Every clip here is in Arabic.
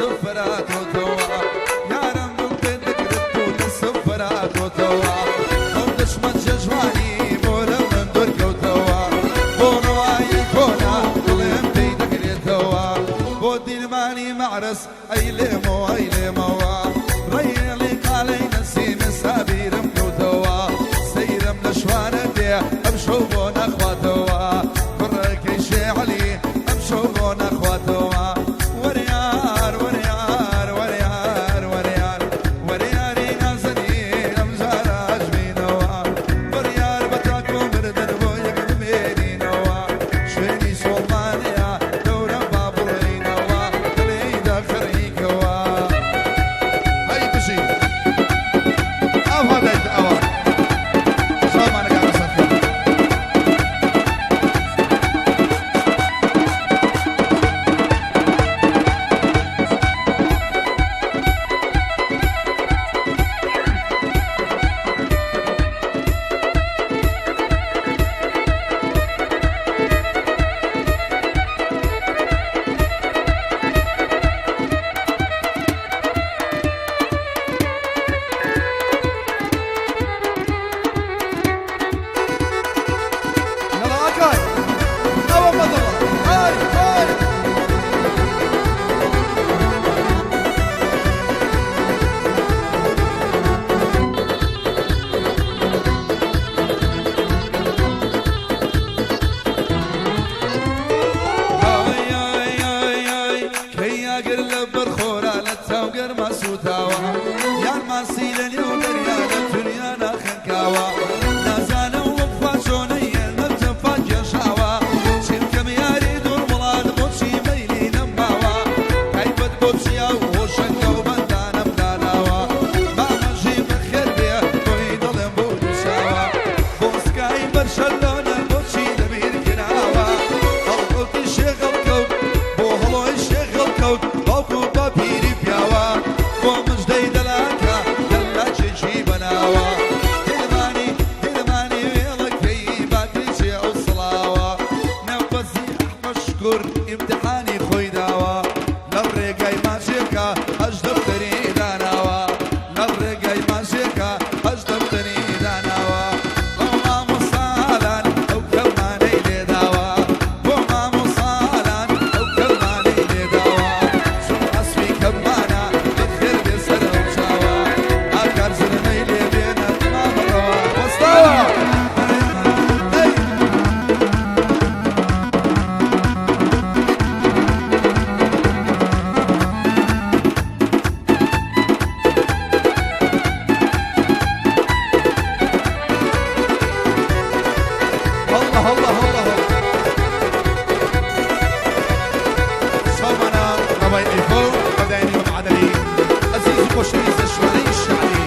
السفرات وتوا يا رب بدك ردوا للسفرات وتوا خدش متجواني مولا من درك وتوا بونواي كونا كلهم بيدك لتوا بودي الماني معرس ايلمو ايلمو ريالي قالي نسيم السابير مكوتوا سيرم لشوانتي امشوبون اخواتوا كركي شعلي امشوبون اخواتوا وريار وريار وريار وريار ورياري نازني امزار اجمينوا وريار بتاكو بردن بويك بمينينوا شويني سلطانيا دورة بابورينوا تليدا خريكوا هاي تشي او هذا يتأوى سلام انا قاعد اسافر يلا اكاي او مضرة هاي هاي هاي هاي هاي هاي كي اقرب برخورة لتوقر مسوتاوا يا الماسيل اليوم دريا الدنيا ناخنكاوا نازانا وفاشوني المرتفع جشاوا شركم ياري دور ملاد بوشي ميلي نماوا كيفت بوشيا وشنكا وبندانا مداناوا ما مجي بخير بيه ويد الانبود شاوا بوسكاي برشلونة بوشي دبير كناوا القلت الشيخ الكوت بوهلو الشيخ الكوت باوكو بابيري بياوا ومجدي دلاكا دلاجي جيبناوا هلماني هلماني ويلك في باتريشي وصلاوا نفسي مشكور امتحاني خوي داوا لبرقاي ماشيكا اجدب تريداناوا لبرقاي ماشيكا اجدب تريداناوا وما مصالان او كلماني لداوا وما مصالان او كلماني لداوا شو اسمي كمانا بخير بسر وشاوا اكار زلمي لي بينا ما مروا وصلاوا الله الله الله صومنا ربي الفوق بداني ومعدلي عزيز قشري الشوالي الشعري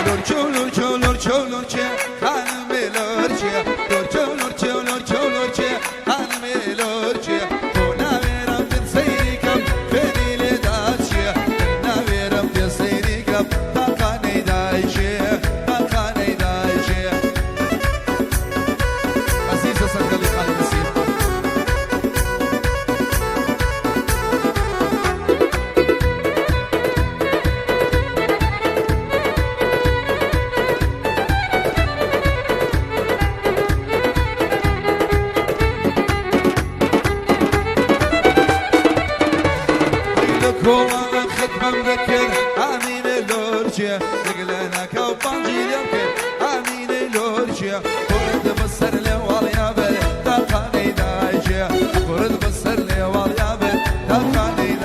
لورجو لورجو لورجو لورجو خانم لورجو لورجو لورجو لورجو لورجو خانم لورجو هنا ويرم تسيركم فيني لداشي هنا ويرم تسيركم تاقاني دايشي تاقاني دايشي عزيز صدقلي خالي نسيم كولا خدمة مذكر امين لورجيا رجلنا كوبانجي يمكن امين لورجيا فرد مصر لي واليا بل تقاني دايجيا فرد مصر لي واليا بل تقاني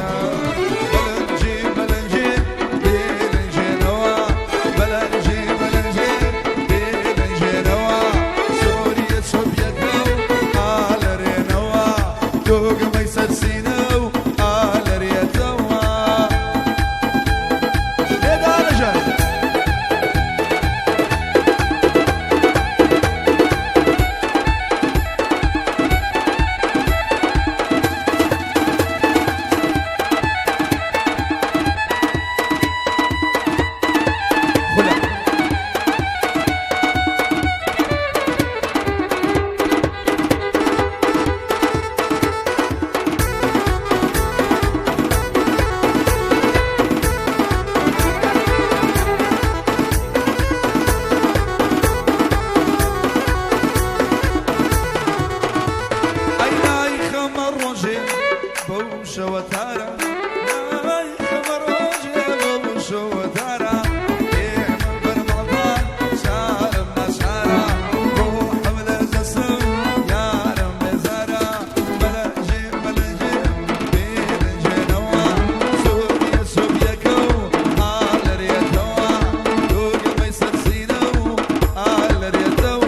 بلنجي بلنجي بلنجي نوا بلنجي بلنجي بلنجي نوا سوريا سوبيتو على رينوا دوق ما يسسينو على ريتوا شوتارا ناي خمر وجه شوتارا من برمضان شارم نشارا روح من الجسم يا رم زارا بلجي بلجي بين جنوا سوريا سوريا كو على ريتوا دوق ما يسرسينو على ريتوا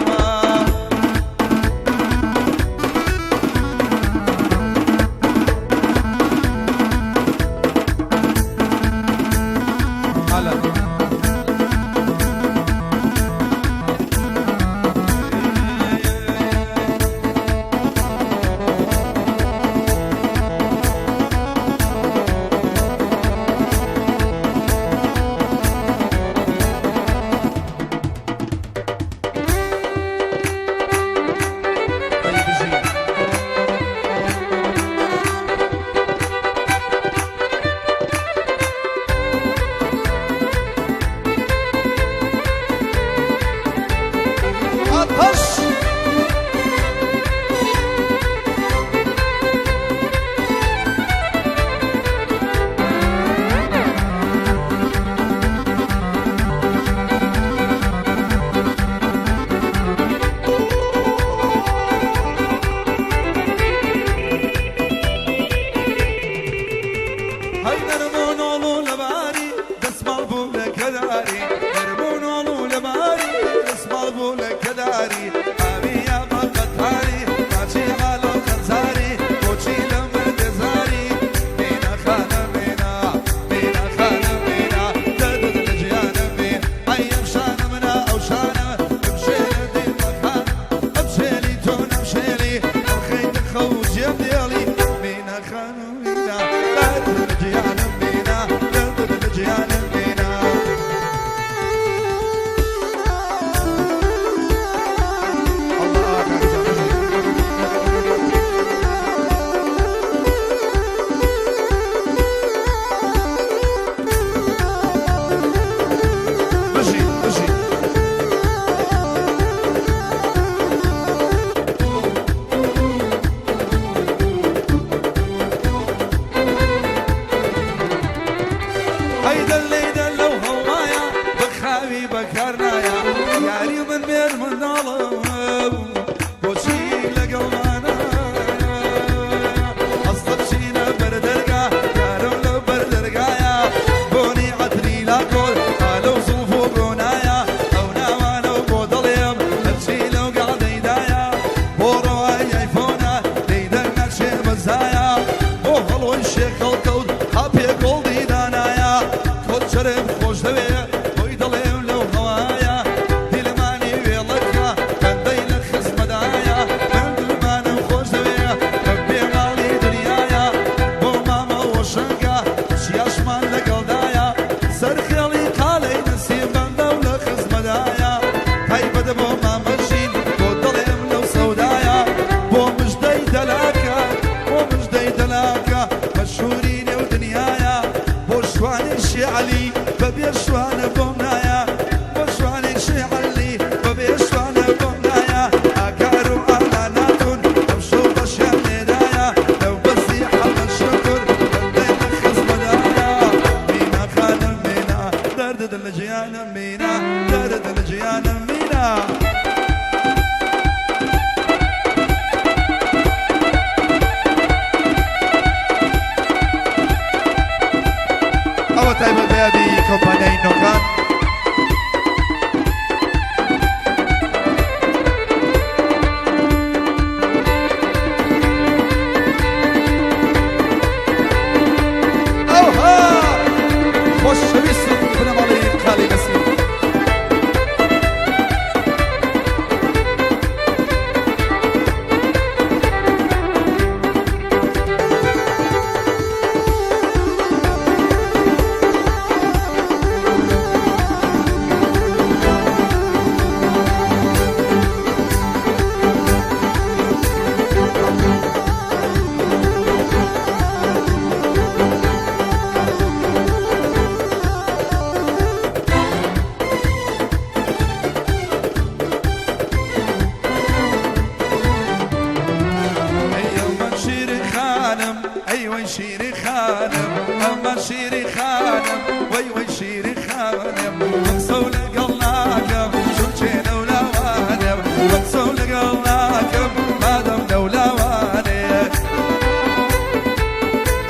وي شيري خانم اما شيري خانم وي شيري خانم مقصول قلناكم شو جينا ولا وانم مقصول قلناكم ما دمنا ولا وانم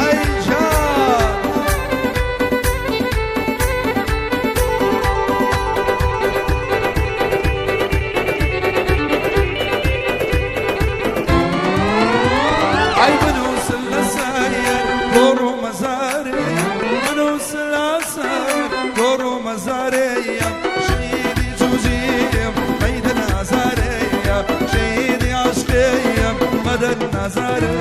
اي جان اي منوس الساير دورو مزاري منوس الساير دورو مزاري شيدي جوجيم ميد النازاري شيدي عشقيم مدى النازاري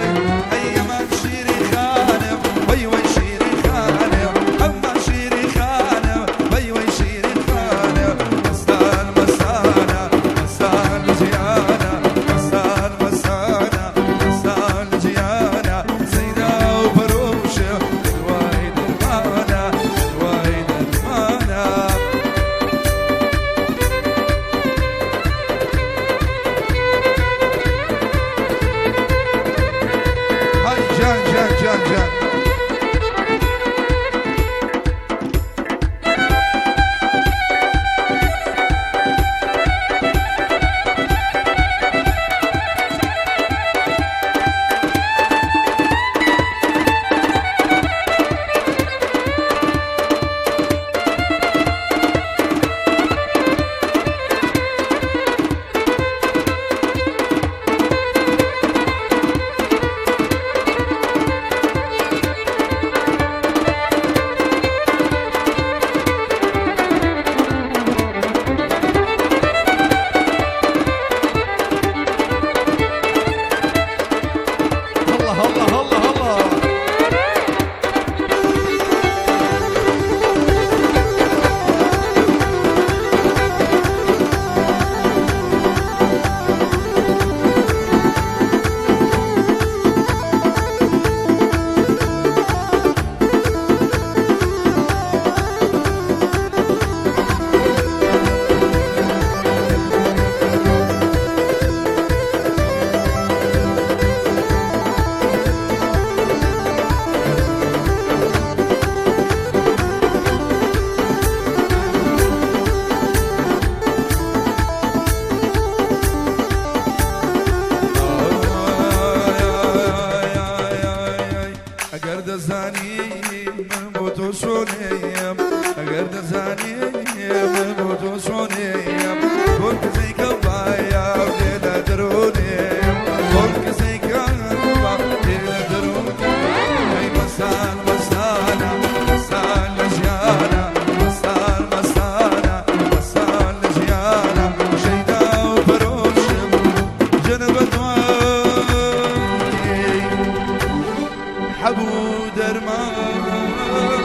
ايما شيري خانم وي شيري خانم اما شيري خانم وي شيري خانم مستان مسانا مستان زيانا مستان مسانا مستان زيانا زينة وبروشة الوايد المانا الوايد المانا هاي جان الله الله الله الله اقرد زاني من موتو شونيم اقرد زاني من موتو شونيم كنت زي كبايا وليلة درونيم كنت زي كبايا وليلة درونيم اي مسان مسانا مسان لجيانا مسان مسانا مسان لجيانا شيدا وبروشم جنب دواني حبو درمان